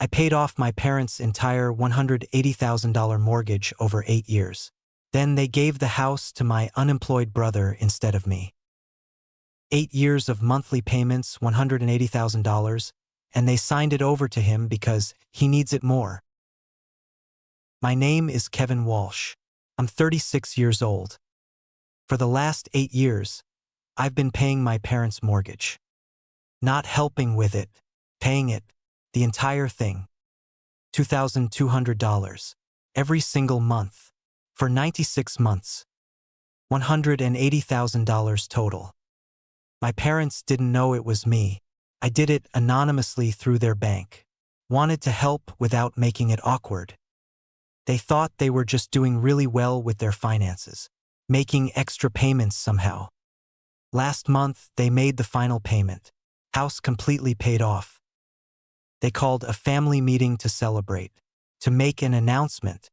I paid off my parents' entire $180,000 mortgage over 8 years. Then they gave the house to my unemployed brother instead of me. 8 years of monthly payments, $180,000, and they signed it over to him because he needs it more. My name is Kevin Walsh. I'm 36 years old. For the last 8 years, I've been paying my parents' mortgage. Not helping with it, paying it, the entire thing. $2,200 every single month for 96 months. $180,000 total. My parents didn't know it was me. I did it anonymously through their bank. Wanted to help without making it awkward. They thought they were just doing really well with their finances, making extra payments somehow. Last month, they made the final payment. House completely paid off. They called a family meeting to celebrate, to make an announcement.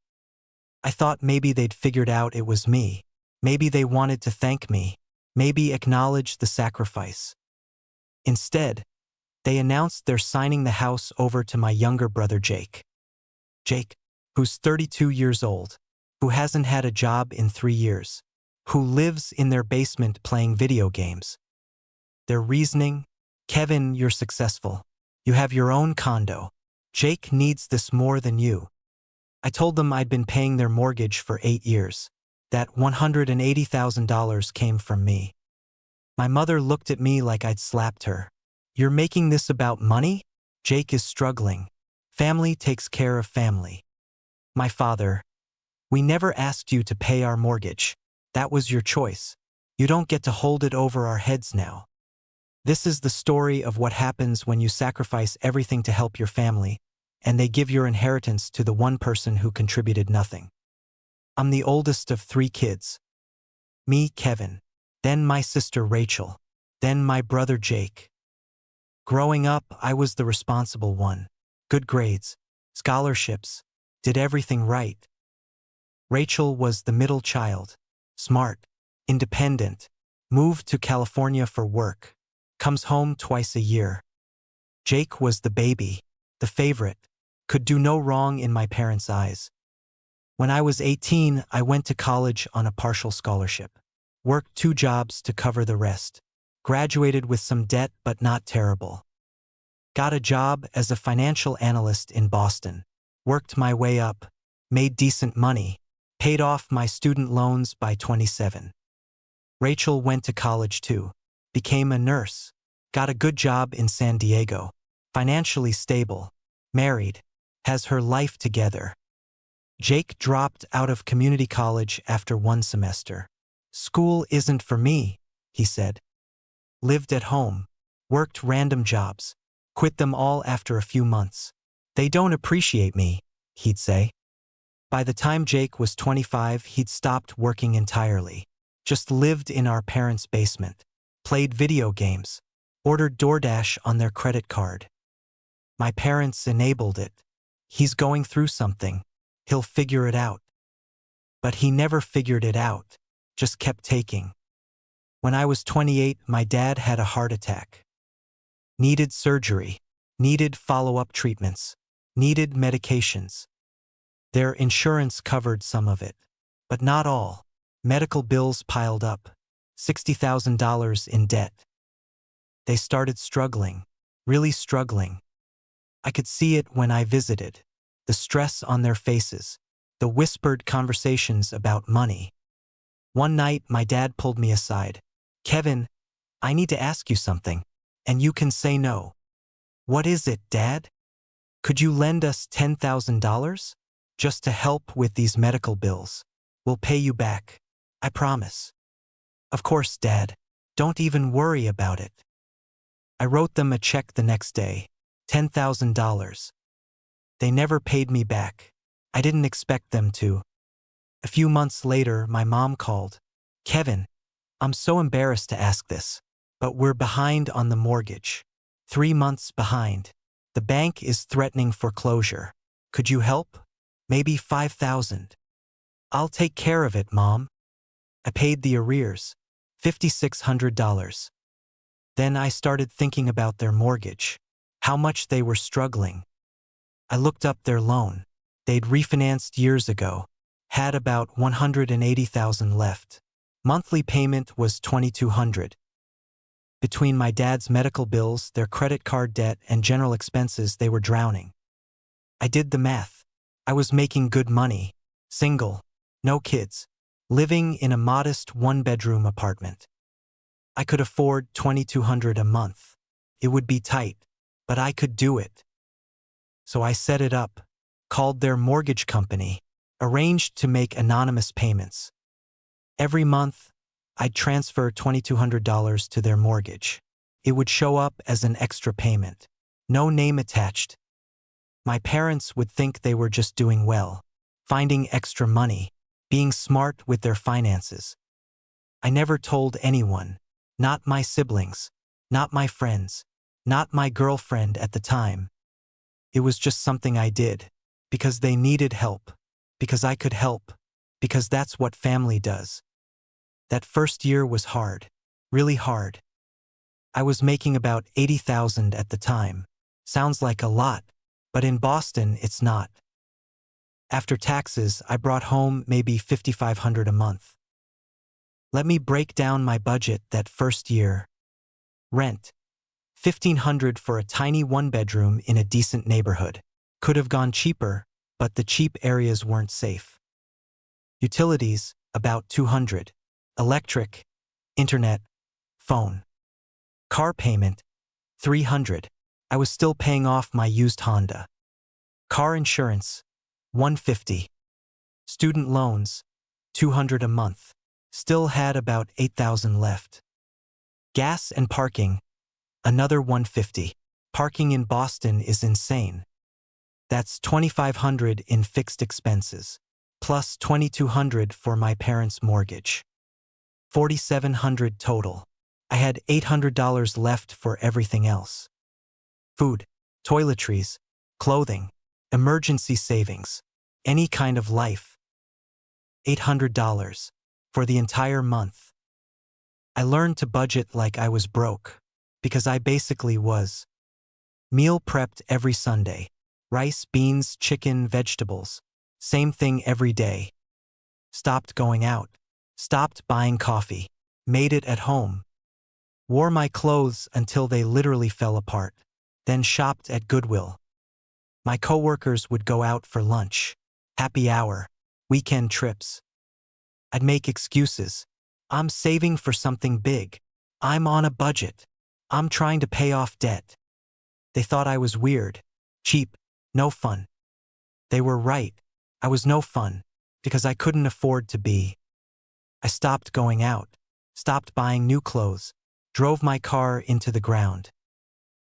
I thought maybe they'd figured out it was me. Maybe they wanted to thank me. Maybe acknowledge the sacrifice. Instead, they announced they're signing the house over to my younger brother Jake. Jake, who's 32 years old, who hasn't had a job in 3 years, who lives in their basement playing video games. Their reasoning? Kevin, you're successful. You have your own condo. Jake needs this more than you. I told them I'd been paying their mortgage for 8 years. That $180,000 came from me. My mother looked at me like I'd slapped her. You're making this about money? Jake is struggling. Family takes care of family. My father, we never asked you to pay our mortgage. That was your choice. You don't get to hold it over our heads now. This is the story of what happens when you sacrifice everything to help your family, and they give your inheritance to the one person who contributed nothing. I'm the oldest of 3 kids. Me, Kevin. Then my sister Rachel. Then my brother Jake. Growing up, I was the responsible one. Good grades, scholarships, did everything right. Rachel was the middle child. Smart, independent, moved to California for work, comes home twice a year. Jake was the baby, the favorite, could do no wrong in my parents' eyes. When I was 18, I went to college on a partial scholarship. Worked 2 jobs to cover the rest. Graduated with some debt but not terrible. Got a job as a financial analyst in Boston. Worked my way up. Made decent money. Paid off my student loans by 27. Rachel went to college too. Became a nurse. Got a good job in San Diego. Financially stable. Married. Has her life together. Jake dropped out of community college after 1 semester. School isn't for me, he said. Lived at home. Worked random jobs. Quit them all after a few months. They don't appreciate me, he'd say. By the time Jake was 25, he'd stopped working entirely. Just lived in our parents' basement. Played video games. Ordered DoorDash on their credit card. My parents enabled it. He's going through something. He'll figure it out. But he never figured it out. Just kept taking. When I was 28, my dad had a heart attack. Needed surgery. Needed follow-up treatments. Needed medications. Their insurance covered some of it, but not all. Medical bills piled up. $60,000 in debt. They started struggling. Really struggling. I could see it when I visited. The stress on their faces. The whispered conversations about money. One night, my dad pulled me aside. Kevin, I need to ask you something, and you can say no. What is it, Dad? Could you lend us $10,000? Just to help with these medical bills. We'll pay you back. I promise. Of course, Dad. Don't even worry about it. I wrote them a check the next day. $10,000. They never paid me back. I didn't expect them to. A few months later, my mom called. Kevin, I'm so embarrassed to ask this, but we're behind on the mortgage. 3 months behind. The bank is threatening foreclosure. Could you help? Maybe $5,000. I'll take care of it, Mom. I paid the arrears. $5,600. Then I started thinking about their mortgage. How much they were struggling. I looked up their loan. They'd refinanced years ago, had about $180,000 left. Monthly payment was $2,200. Between my dad's medical bills, their credit card debt, and general expenses, they were drowning. I did the math. I was making good money, single, no kids, living in a modest one-bedroom apartment. I could afford $2,200 a month. It would be tight, but I could do it. So I set it up, called their mortgage company, arranged to make anonymous payments. Every month, I'd transfer $2,200 to their mortgage. It would show up as an extra payment. No name attached. My parents would think they were just doing well, finding extra money, being smart with their finances. I never told anyone, not my siblings, not my friends, not my girlfriend at the time. It was just something I did, because they needed help, because I could help, because that's what family does. That first year was hard, really hard. I was making about $80,000 at the time. Sounds like a lot, but in Boston it's not. After taxes, I brought home maybe $5,500 a month. Let me break down my budget that first year. Rent, $1,500 for a tiny one-bedroom in a decent neighborhood. Could have gone cheaper, but the cheap areas weren't safe. Utilities, about $200. Electric, internet, phone. Car payment, $300. I was still paying off my used Honda. Car insurance, $150. Student loans, $200 a month. Still had about $8,000 left. Gas and parking, another $150. Parking in Boston is insane. That's $2,500 in fixed expenses, plus $2,200 for my parents' mortgage. $4,700 total. I had $800 left for everything else. Food, toiletries, clothing, emergency savings, any kind of life. $800 for the entire month. I learned to budget like I was broke, because I basically was. Meal prepped every Sunday. Rice, beans, chicken, vegetables. Same thing every day. Stopped going out. Stopped buying coffee. Made it at home. Wore my clothes until they literally fell apart. Then shopped at Goodwill. My coworkers would go out for lunch, happy hour, weekend trips. I'd make excuses. I'm saving for something big. I'm on a budget. I'm trying to pay off debt. They thought I was weird, cheap, no fun. They were right. I was no fun, because I couldn't afford to be. I stopped going out, stopped buying new clothes, drove my car into the ground.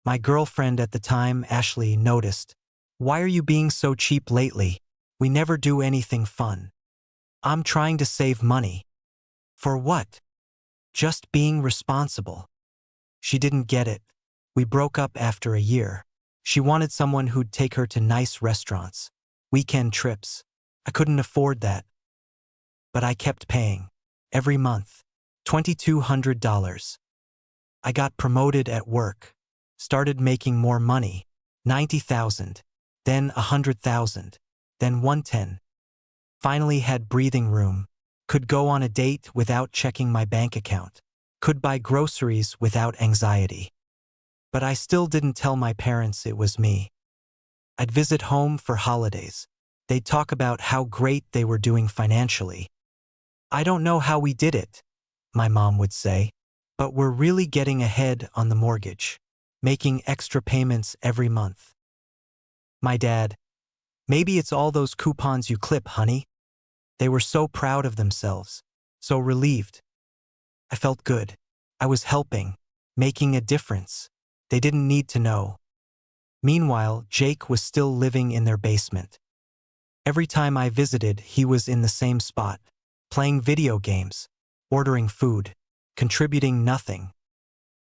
My girlfriend at the time, Ashley, noticed. Why are you being so cheap lately? We never do anything fun. I'm trying to save money. For what? Just being responsible. She didn't get it. We broke up after a year. She wanted someone who'd take her to nice restaurants, weekend trips. I couldn't afford that. But I kept paying. Every month. $2,200. I got promoted at work. Started making more money. $90,000. Then $100,000. Then $110,000. Finally had breathing room. Could go on a date without checking my bank account. Could buy groceries without anxiety. But I still didn't tell my parents it was me. I'd visit home for holidays. They'd talk about how great they were doing financially. I don't know how we did it, my mom would say, but we're really getting ahead on the mortgage, making extra payments every month. My dad, maybe it's all those coupons you clip, honey. They were so proud of themselves, so relieved. I felt good. I was helping, making a difference. They didn't need to know. Meanwhile, Jake was still living in their basement. Every time I visited, he was in the same spot, playing video games, ordering food, contributing nothing.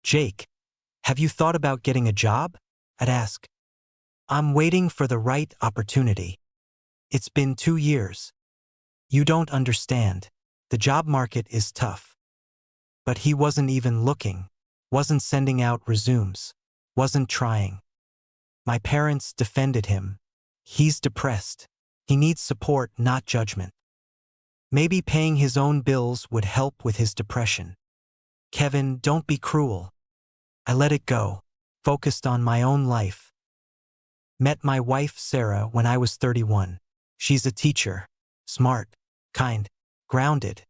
Jake, have you thought about getting a job? I'd ask. I'm waiting for the right opportunity. It's been 2 years. You don't understand. The job market is tough. But he wasn't even looking, wasn't sending out resumes, wasn't trying. My parents defended him. He's depressed. He needs support, not judgment. Maybe paying his own bills would help with his depression. Kevin, don't be cruel. I let it go, focused on my own life. Met my wife Sarah when I was 31. She's a teacher. Smart, kind, grounded.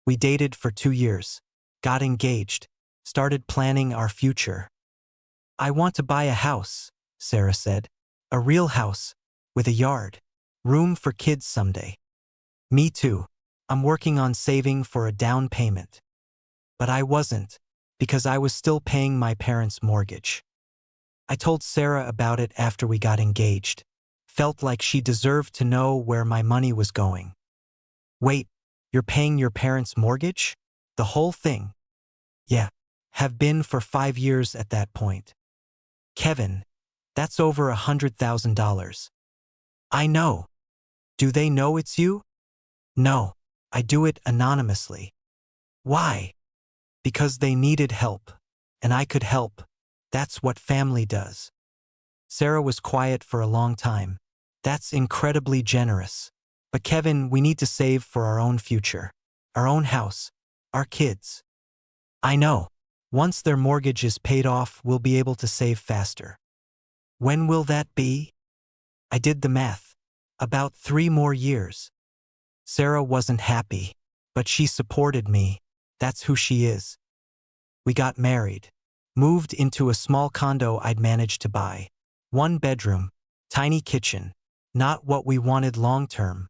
We dated for 2 years, got engaged, started planning our future. I want to buy a house, Sarah said. A real house, with a yard, room for kids someday. Me too. I'm working on saving for a down payment. But I wasn't, because I was still paying my parents' mortgage. I told Sarah about it after we got engaged. Felt like she deserved to know where my money was going. Wait, you're paying your parents' mortgage? The whole thing? Yeah, have been for 5 years at that point. Kevin, that's over $100,000. I know. Do they know it's you? No, I do it anonymously. Why? Because they needed help, and I could help. That's what family does. Sarah was quiet for a long time. That's incredibly generous. But Kevin, we need to save for our own future, our own house, our kids. I know. Once their mortgage is paid off, we'll be able to save faster. When will that be? I did the math. About 3 more years. Sarah wasn't happy, but she supported me. That's who she is. We got married. Moved into a small condo I'd managed to buy. 1 bedroom, tiny kitchen. Not what we wanted long term.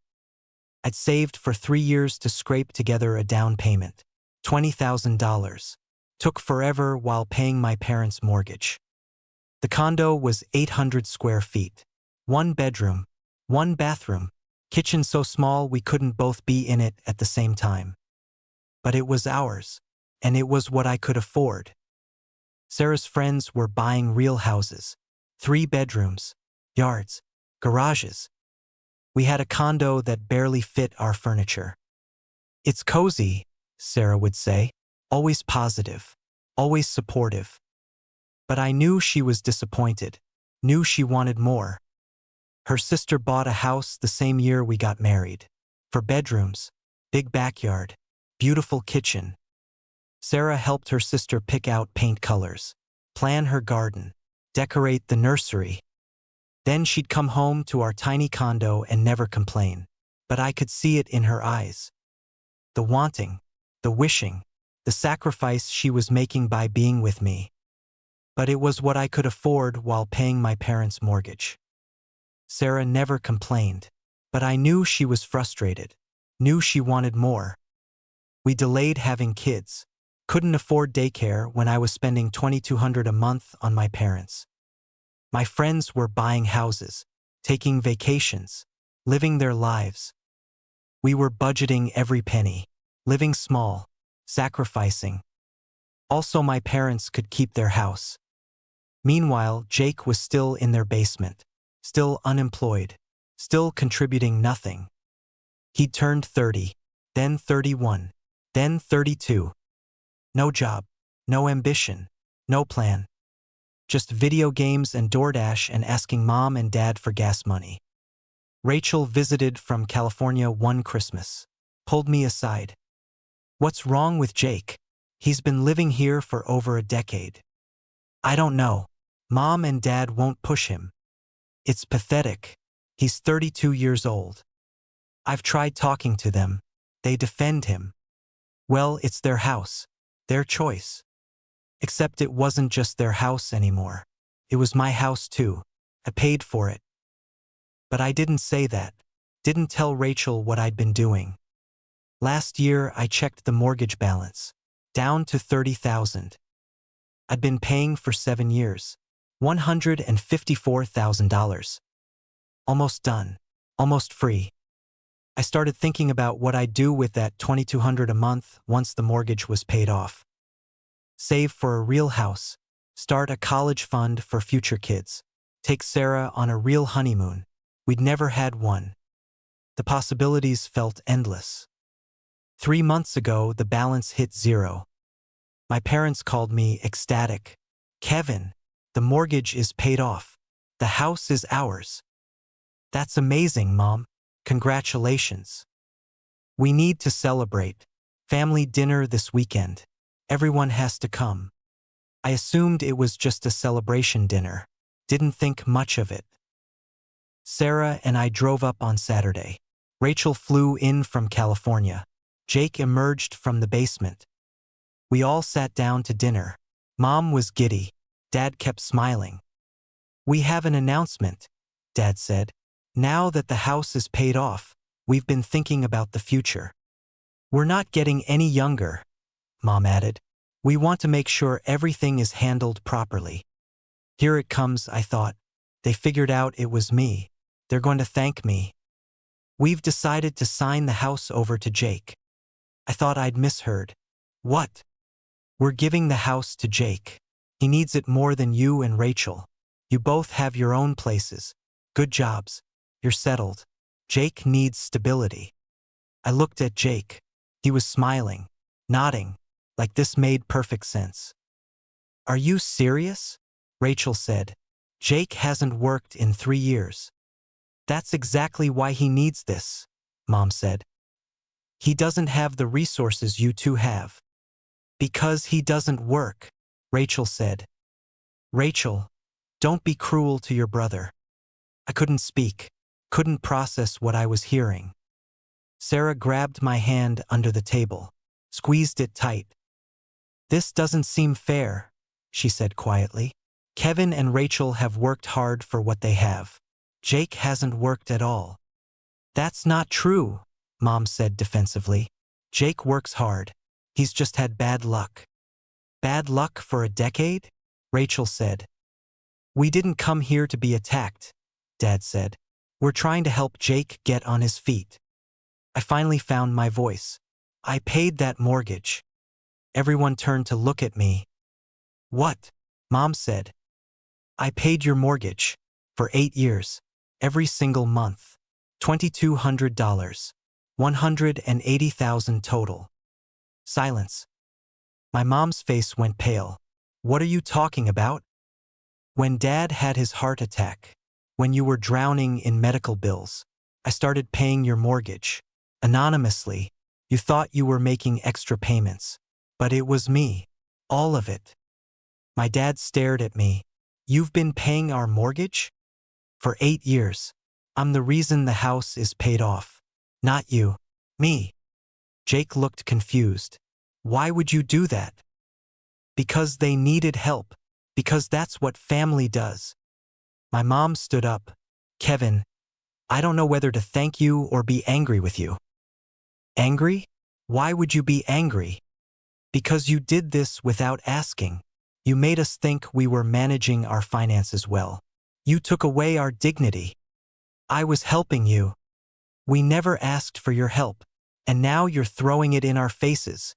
I'd saved for 3 years to scrape together a down payment. $20,000. Took forever while paying my parents' mortgage. The condo was 800 square feet. 1 bedroom, 1 bathroom, kitchen so small we couldn't both be in it at the same time. But it was ours, and it was what I could afford. Sarah's friends were buying real houses. 3 bedrooms, yards, garages. We had a condo that barely fit our furniture. It's cozy, Sarah would say, always positive, always supportive. But I knew she was disappointed, knew she wanted more. Her sister bought a house the same year we got married. 4 bedrooms, big backyard, beautiful kitchen. Sarah helped her sister pick out paint colors, plan her garden, decorate the nursery. Then she'd come home to our tiny condo and never complain. But I could see it in her eyes. The wanting, the wishing, the sacrifice she was making by being with me. But it was what I could afford while paying my parents' mortgage. Sarah never complained, but I knew she was frustrated, knew she wanted more. We delayed having kids, couldn't afford daycare when I was spending $2,200 a month on my parents. My friends were buying houses, taking vacations, living their lives. We were budgeting every penny, living small, sacrificing. Also, my parents could keep their house. Meanwhile, Jake was still in their basement, still unemployed, still contributing nothing. He'd turned 30, then 31, then 32. No job, no ambition, no plan. Just video games and DoorDash and asking mom and dad for gas money. Rachel visited from California one Christmas, pulled me aside. What's wrong with Jake? He's been living here for over a decade. I don't know. Mom and dad won't push him. It's pathetic. He's 32 years old. I've tried talking to them. They defend him. Well, it's their house, their choice. Except it wasn't just their house anymore. It was my house too. I paid for it. But I didn't say that. Didn't tell Rachel what I'd been doing. Last year, I checked the mortgage balance. Down to $30,000. I'd been paying for 7 years. $154,000. Almost done. Almost free. I started thinking about what I'd do with that $2,200 a month once the mortgage was paid off. Save for a real house. Start a college fund for future kids. Take Sarah on a real honeymoon. We'd never had one. The possibilities felt endless. 3 months ago, the balance hit 0. My parents called me ecstatic. Kevin, the mortgage is paid off. The house is ours. That's amazing, Mom. Congratulations. We need to celebrate. Family dinner this weekend. Everyone has to come. I assumed it was just a celebration dinner. Didn't think much of it. Sarah and I drove up on Saturday. Rachel flew in from California. Jake emerged from the basement. We all sat down to dinner. Mom was giddy. Dad kept smiling. We have an announcement, Dad said. Now that the house is paid off, we've been thinking about the future. We're not getting any younger, Mom added. We want to make sure everything is handled properly. Here it comes, I thought. They figured out it was me. They're going to thank me. We've decided to sign the house over to Jake. I thought I'd misheard. What? We're giving the house to Jake. He needs it more than you and Rachel. You both have your own places, good jobs. You're settled. Jake needs stability. I looked at Jake. He was smiling, nodding, like this made perfect sense. Are you serious? Rachel said. Jake hasn't worked in 3 years. That's exactly why he needs this, Mom said. He doesn't have the resources you two have. Because he doesn't work, Rachel said. Rachel, don't be cruel to your brother. I couldn't speak, couldn't process what I was hearing. Sarah grabbed my hand under the table, squeezed it tight. This doesn't seem fair, she said quietly. Kevin and Rachel have worked hard for what they have. Jake hasn't worked at all. That's not true, Mom said defensively. Jake works hard. He's just had bad luck. Bad luck for a decade? Rachel said. We didn't come here to be attacked, Dad said. We're trying to help Jake get on his feet. I finally found my voice. I paid that mortgage. Everyone turned to look at me. What? Mom said. I paid your mortgage. For 8 years. Every single month. $2,200. $180,000 total. Silence. My mom's face went pale. What are you talking about? When Dad had his heart attack. When you were drowning in medical bills. I started paying your mortgage. Anonymously. You thought you were making extra payments. But it was me. All of it. My dad stared at me. You've been paying our mortgage? For 8 years. I'm the reason the house is paid off. Not you. Me. Jake looked confused. Why would you do that? Because they needed help. Because that's what family does. My mom stood up. Kevin, I don't know whether to thank you or be angry with you. Angry? Why would you be angry? Because you did this without asking. You made us think we were managing our finances well. You took away our dignity. I was helping you. We never asked for your help, and now you're throwing it in our faces.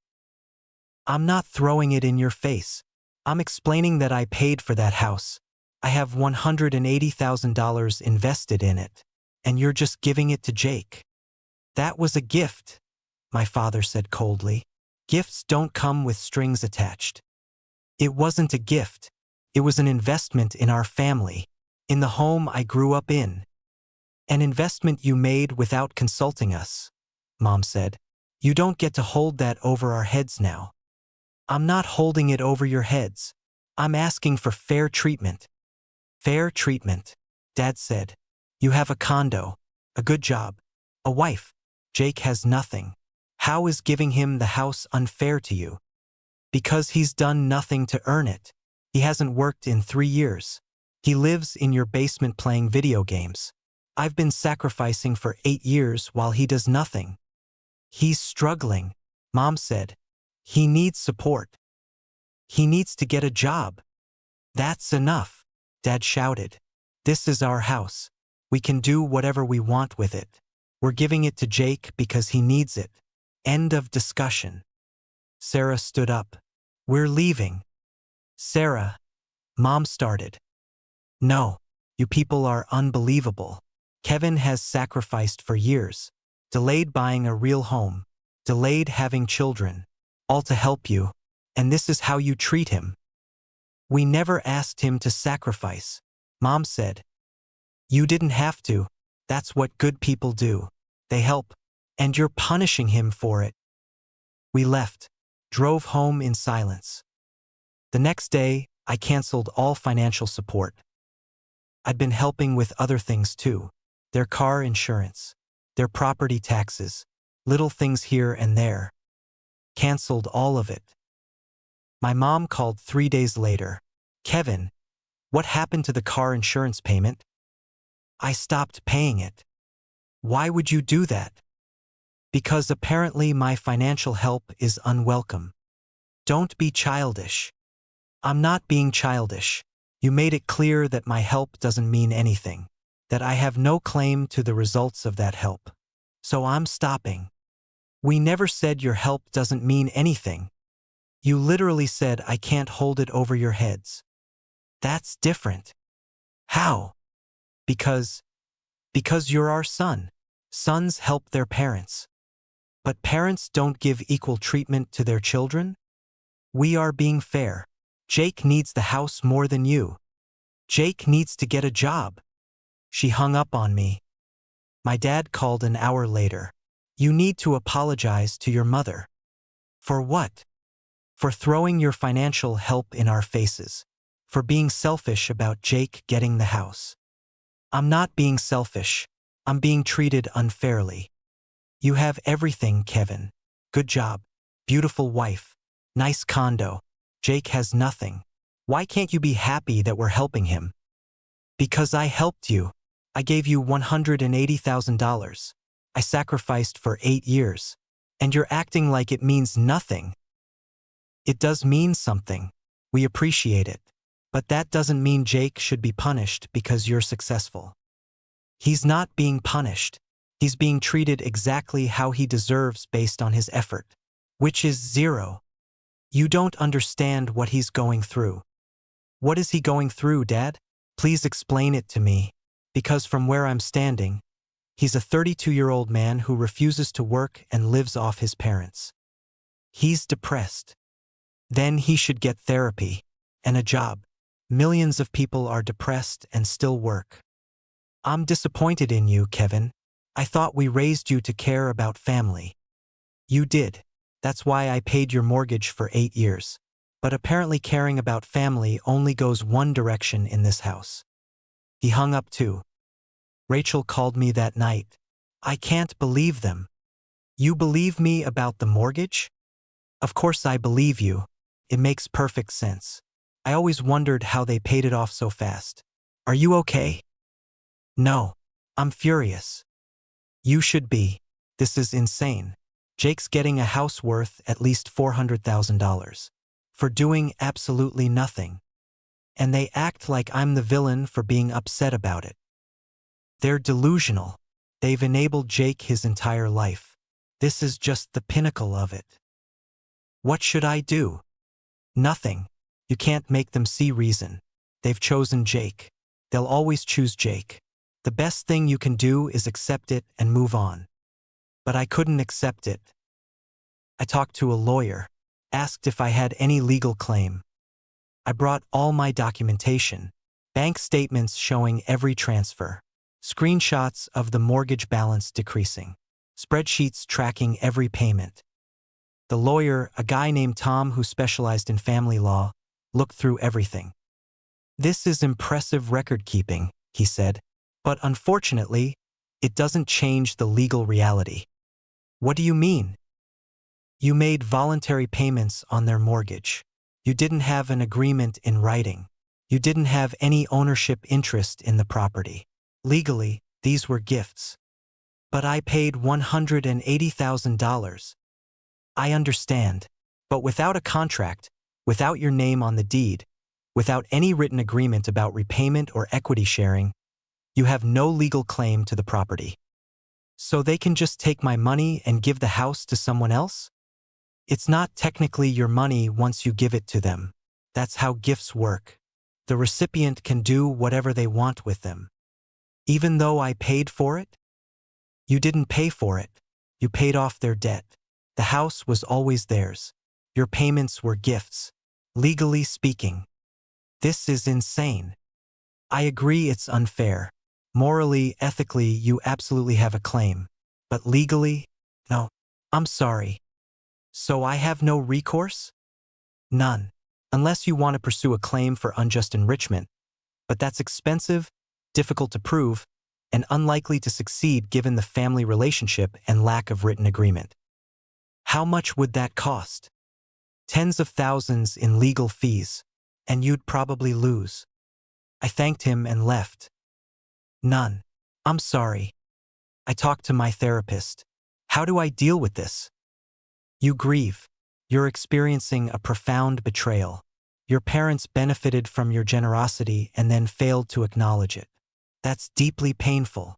I'm not throwing it in your face. I'm explaining that I paid for that house. I have $180,000 invested in it, and you're just giving it to Jake. That was a gift, my father said coldly. Gifts don't come with strings attached. It wasn't a gift. It was an investment in our family, in the home I grew up in. An investment you made without consulting us, Mom said. You don't get to hold that over our heads now. I'm not holding it over your heads. I'm asking for fair treatment. Fair treatment, Dad said. You have a condo, a good job, a wife. Jake has nothing. How is giving him the house unfair to you? Because he's done nothing to earn it. He hasn't worked in 3 years. He lives in your basement playing video games. I've been sacrificing for 8 years while he does nothing. He's struggling, Mom said. He needs support. He needs to get a job. That's enough, Dad shouted. This is our house. We can do whatever we want with it. We're giving it to Jake because he needs it. End of discussion. Sarah stood up. We're leaving. Sarah, Mom started. No, you people are unbelievable. Kevin has sacrificed for years, delayed buying a real home, delayed having children, all to help you, and this is how you treat him. We never asked him to sacrifice, Mom said. You didn't have to. That's what good people do. They help, and you're punishing him for it. We left, drove home in silence. The next day, I canceled all financial support. I'd been helping with other things too. Their car insurance, their property taxes, little things here and there. Canceled all of it. My mom called 3 days later. Kevin, what happened to the car insurance payment? I stopped paying it. Why would you do that? Because apparently my financial help is unwelcome. Don't be childish. I'm not being childish. You made it clear that my help doesn't mean anything, that I have no claim to the results of that help. So I'm stopping. We never said your help doesn't mean anything. You literally said I can't hold it over your heads. That's different. How? Because you're our son. Sons help their parents. But parents don't give equal treatment to their children? We are being fair. Jake needs the house more than you. Jake needs to get a job. She hung up on me. My dad called an hour later. You need to apologize to your mother. For what? For throwing your financial help in our faces. For being selfish about Jake getting the house. I'm not being selfish. I'm being treated unfairly. You have everything, Kevin. Good job. Beautiful wife. Nice condo. Jake has nothing. Why can't you be happy that we're helping him? Because I helped you. I gave you $180,000. I sacrificed for 8 years. And you're acting like it means nothing. It does mean something. We appreciate it. But that doesn't mean Jake should be punished because you're successful. He's not being punished. He's being treated exactly how he deserves based on his effort, which is 0. You don't understand what he's going through. What is he going through, Dad? Please explain it to me, because from where I'm standing, he's a 32-year-old man who refuses to work and lives off his parents. He's depressed. Then he should get therapy and a job. Millions of people are depressed and still work. I'm disappointed in you, Kevin. I thought we raised you to care about family. You did. That's why I paid your mortgage for 8 years. But apparently caring about family only goes one direction in this house. He hung up too. Rachel called me that night. I can't believe them. You believe me about the mortgage? Of course I believe you. It makes perfect sense. I always wondered how they paid it off so fast. Are you okay? No. I'm furious. You should be. This is insane. Jake's getting a house worth at least $400,000 for doing absolutely nothing. And they act like I'm the villain for being upset about it. They're delusional. They've enabled Jake his entire life. This is just the pinnacle of it. What should I do? Nothing. You can't make them see reason. They've chosen Jake. They'll always choose Jake. The best thing you can do is accept it and move on. But I couldn't accept it. I talked to a lawyer, asked if I had any legal claim. I brought all my documentation, bank statements showing every transfer, screenshots of the mortgage balance decreasing, spreadsheets tracking every payment. The lawyer, a guy named Tom who specialized in family law, looked through everything. This is impressive record-keeping, he said, but unfortunately, it doesn't change the legal reality. What do you mean? You made voluntary payments on their mortgage. You didn't have an agreement in writing. You didn't have any ownership interest in the property. Legally, these were gifts. But I paid $180,000. I understand. But without a contract, without your name on the deed, without any written agreement about repayment or equity sharing, you have no legal claim to the property. So they can just take my money and give the house to someone else? It's not technically your money once you give it to them. That's how gifts work. The recipient can do whatever they want with them. Even though I paid for it? You didn't pay for it. You paid off their debt. The house was always theirs. Your payments were gifts. Legally speaking. This is insane. I agree it's unfair. Morally, ethically, you absolutely have a claim. But legally? No. I'm sorry. So I have no recourse? None. Unless you want to pursue a claim for unjust enrichment. But that's expensive, difficult to prove, and unlikely to succeed given the family relationship and lack of written agreement. How much would that cost? Tens of thousands in legal fees, and you'd probably lose. I thanked him and left. None. I'm sorry. I talked to my therapist. How do I deal with this? You grieve. You're experiencing a profound betrayal. Your parents benefited from your generosity and then failed to acknowledge it. That's deeply painful.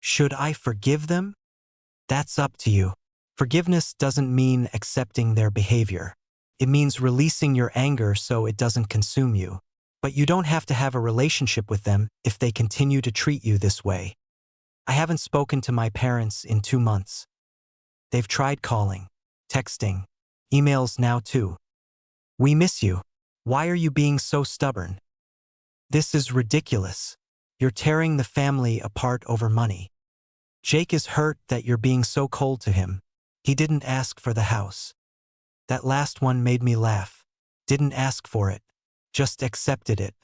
Should I forgive them? That's up to you. Forgiveness doesn't mean accepting their behavior. It means releasing your anger so it doesn't consume you. But you don't have to have a relationship with them if they continue to treat you this way. I haven't spoken to my parents in 2 months. They've tried calling, texting, emails now too. We miss you. Why are you being so stubborn? This is ridiculous. You're tearing the family apart over money. Jake is hurt that you're being so cold to him. He didn't ask for the house. That last one made me laugh. Didn't ask for it. Just accepted it.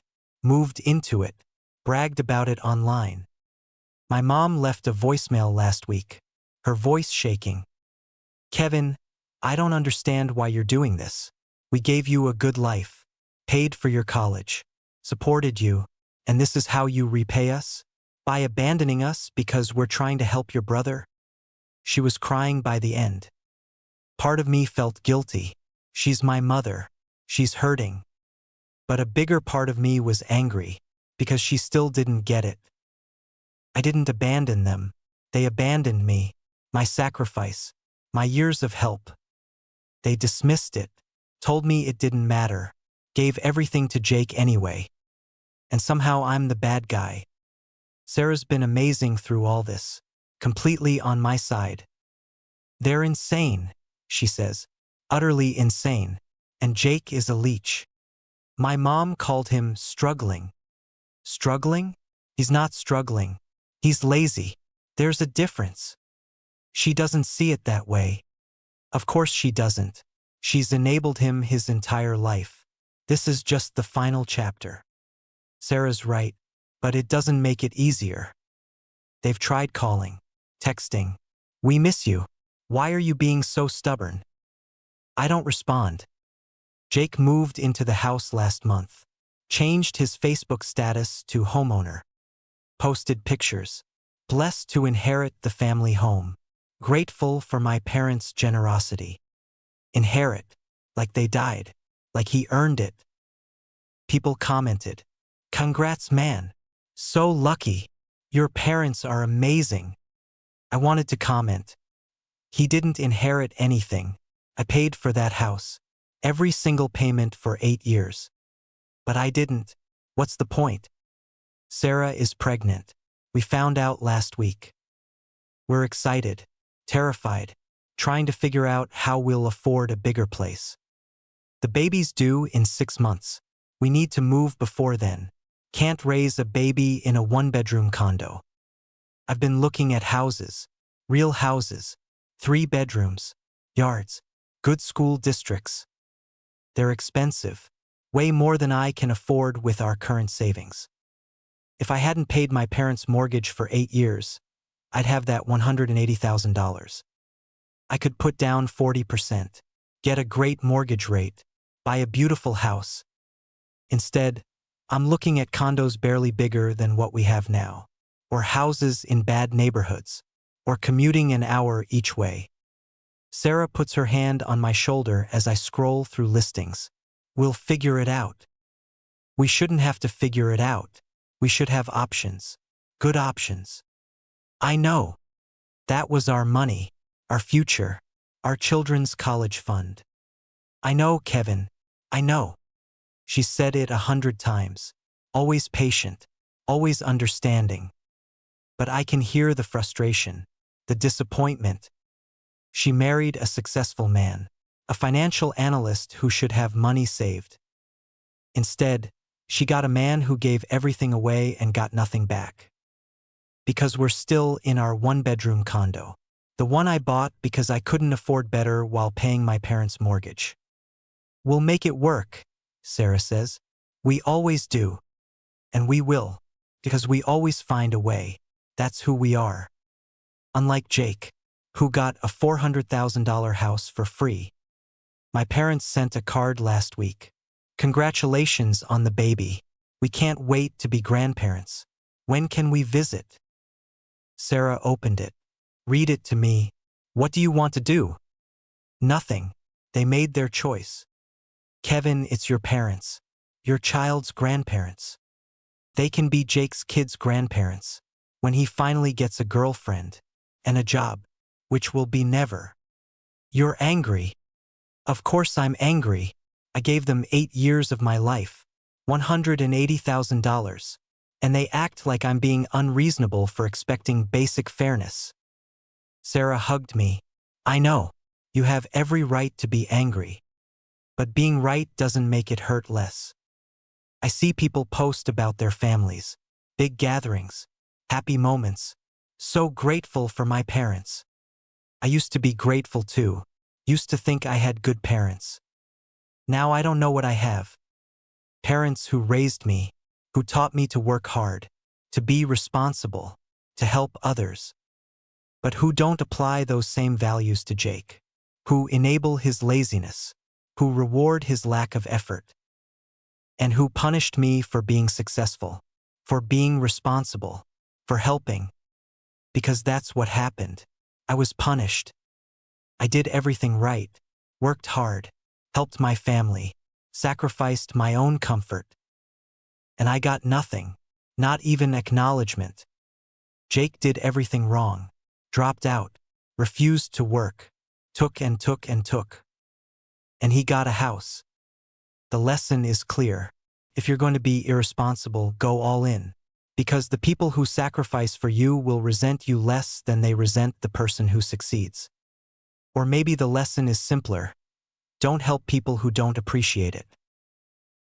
Moved into it. Bragged about it online. My mom left a voicemail last week. Her voice shaking. Kevin, I don't understand why you're doing this. We gave you a good life. Paid for your college. Supported you. And this is how you repay us? By abandoning us because we're trying to help your brother? She was crying by the end. Part of me felt guilty. She's my mother. She's hurting. But a bigger part of me was angry, because she still didn't get it. I didn't abandon them. They abandoned me, my sacrifice, my years of help. They dismissed it, told me it didn't matter, gave everything to Jake anyway. And somehow I'm the bad guy. Sarah's been amazing through all this, completely on my side. They're insane, she says, utterly insane, and Jake is a leech. My mom called him struggling. Struggling? He's not struggling. He's lazy. There's a difference. She doesn't see it that way. Of course she doesn't. She's enabled him his entire life. This is just the final chapter. Sarah's right, but it doesn't make it easier. They've tried calling, texting. We miss you. Why are you being so stubborn? I don't respond. Jake moved into the house last month. Changed his Facebook status to homeowner. Posted pictures. Blessed to inherit the family home. Grateful for my parents' generosity. Inherit. Like they died. Like he earned it. People commented. Congrats, man. So lucky. Your parents are amazing. I wanted to comment. He didn't inherit anything. I paid for that house. Every single payment for 8 years. But I didn't. What's the point? Sarah is pregnant. We found out last week. We're excited, terrified, trying to figure out how we'll afford a bigger place. The baby's due in 6 months. We need to move before then. Can't raise a baby in a 1-bedroom condo. I've been looking at houses, real houses, 3 bedrooms, yards, good school districts. They're expensive, way more than I can afford with our current savings. If I hadn't paid my parents' mortgage for 8 years, I'd have that $180,000. I could put down 40%, get a great mortgage rate, buy a beautiful house. Instead, I'm looking at condos barely bigger than what we have now, or houses in bad neighborhoods, or commuting an hour each way. Sarah puts her hand on my shoulder as I scroll through listings. We'll figure it out. We shouldn't have to figure it out. We should have options. Good options. I know. That was our money, our future, our children's college fund. I know, Kevin. I know. She said it 100 times. Always patient, always understanding. But I can hear the frustration, the disappointment. She married a successful man, a financial analyst who should have money saved. Instead, she got a man who gave everything away and got nothing back. because we're still in our one-bedroom condo. The one I bought because I couldn't afford better while paying my parents' mortgage. We'll make it work, Sarah says. We always do. And we will. Because we always find a way. That's who we are. Unlike Jake, who got a $400,000 house for free. My parents sent a card last week. Congratulations on the baby. We can't wait to be grandparents. When can we visit? Sarah opened it. Read it to me. What do you want to do? Nothing. They made their choice. Kevin, it's your parents. Your child's grandparents. They can be Jake's kid's grandparents when he finally gets a girlfriend and a job, which will be never. You're angry. Of course I'm angry. I gave them 8 years of my life, $180,000, and they act like I'm being unreasonable for expecting basic fairness. Sarah hugged me. I know. You have every right to be angry. But being right doesn't make it hurt less. I see people post about their families, big gatherings, happy moments. So grateful for my parents. I used to be grateful too. Used to think I had good parents. Now I don't know what I have. Parents who raised me, who taught me to work hard, to be responsible, to help others. But who don't apply those same values to Jake, who enable his laziness, who reward his lack of effort, and who punished me for being successful, for being responsible, for helping. Because that's what happened. I was punished. I did everything right, worked hard, helped my family, sacrificed my own comfort. And I got nothing, not even acknowledgement. Jake did everything wrong, dropped out, refused to work, took and took and took. And he got a house. The lesson is clear. If you're going to be irresponsible, go all in. Because the people who sacrifice for you will resent you less than they resent the person who succeeds. Or maybe the lesson is simpler. Don't help people who don't appreciate it.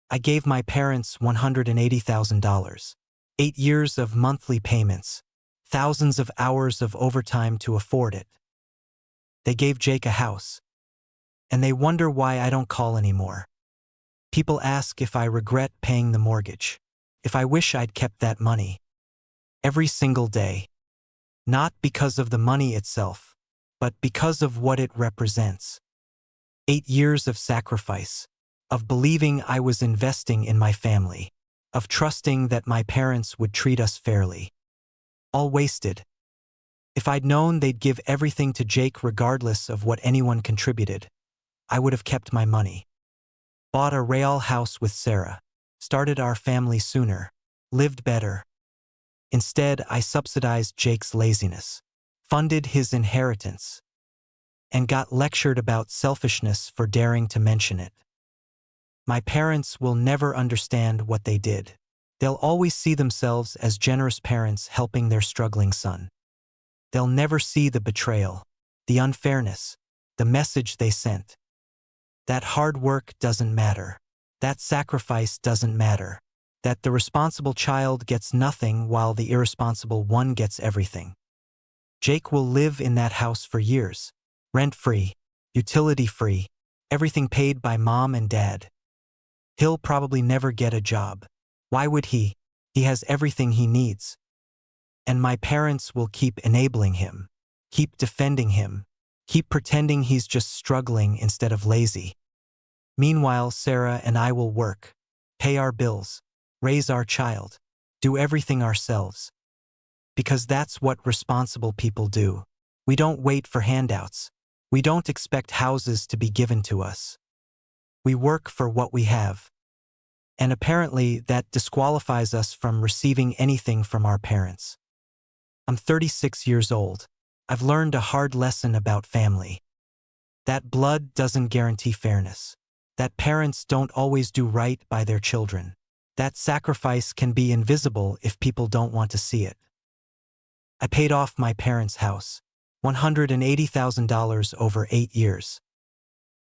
I gave my parents $180,000, 8 years of monthly payments, thousands of hours of overtime to afford it. They gave Jake a house. And they wonder why I don't call anymore. People ask if I regret paying the mortgage, if I wish I'd kept that money. Every single day. Not because of the money itself, but because of what it represents. 8 years of sacrifice, of believing I was investing in my family, of trusting that my parents would treat us fairly. All wasted. If I'd known they'd give everything to Jake regardless of what anyone contributed, I would have kept my money. Bought a real house with Sarah, started our family sooner, lived better. Instead, I subsidized Jake's laziness, funded his inheritance, and got lectured about selfishness for daring to mention it. My parents will never understand what they did. They'll always see themselves as generous parents helping their struggling son. They'll never see the betrayal, the unfairness, the message they sent. That hard work doesn't matter. That sacrifice doesn't matter. That the responsible child gets nothing while the irresponsible one gets everything. Jake will live in that house for years, rent-free, utility-free, everything paid by mom and dad. He'll probably never get a job. Why would he? He has everything he needs. And my parents will keep enabling him, keep defending him, keep pretending he's just struggling instead of lazy. Meanwhile, Sarah and I will work, pay our bills, raise our child, do everything ourselves. Because that's what responsible people do. We don't wait for handouts. We don't expect houses to be given to us. We work for what we have. And apparently that disqualifies us from receiving anything from our parents. I'm 36 years old. I've learned a hard lesson about family. That blood doesn't guarantee fairness. That parents don't always do right by their children. That sacrifice can be invisible if people don't want to see it. I paid off my parents' house, $180,000 over 8 years.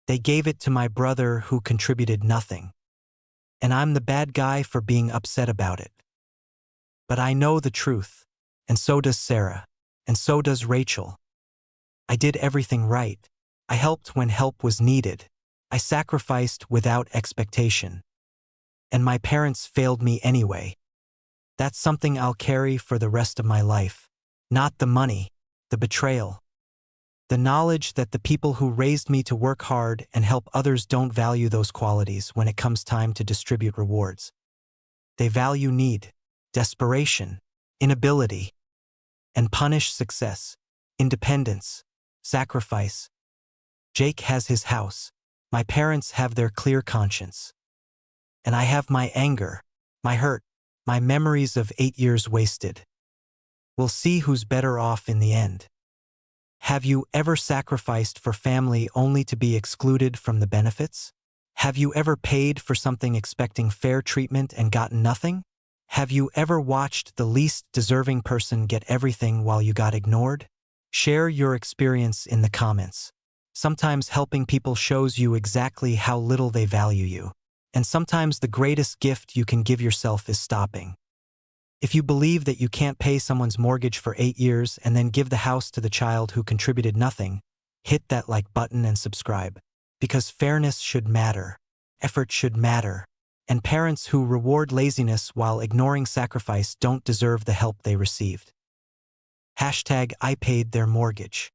They gave it to my brother who contributed nothing. And I'm the bad guy for being upset about it. But I know the truth. And so does Sarah. And so does Rachel. I did everything right. I helped when help was needed. I sacrificed without expectation. And my parents failed me anyway. That's something I'll carry for the rest of my life. Not the money, the betrayal. The knowledge that the people who raised me to work hard and help others don't value those qualities when it comes time to distribute rewards. They value need, desperation, inability, and punish success, independence, sacrifice. Jake has his house. My parents have their clear conscience. And I have my anger, my hurt, my memories of 8 years wasted. We'll see who's better off in the end. Have you ever sacrificed for family only to be excluded from the benefits? Have you ever paid for something expecting fair treatment and gotten nothing? Have you ever watched the least deserving person get everything while you got ignored? Share your experience in the comments. Sometimes helping people shows you exactly how little they value you. And sometimes the greatest gift you can give yourself is stopping. If you believe that you can't pay someone's mortgage for 8 years and then give the house to the child who contributed nothing, hit that like button and subscribe. Because fairness should matter, effort should matter, and parents who reward laziness while ignoring sacrifice don't deserve the help they received. #I paid their mortgage.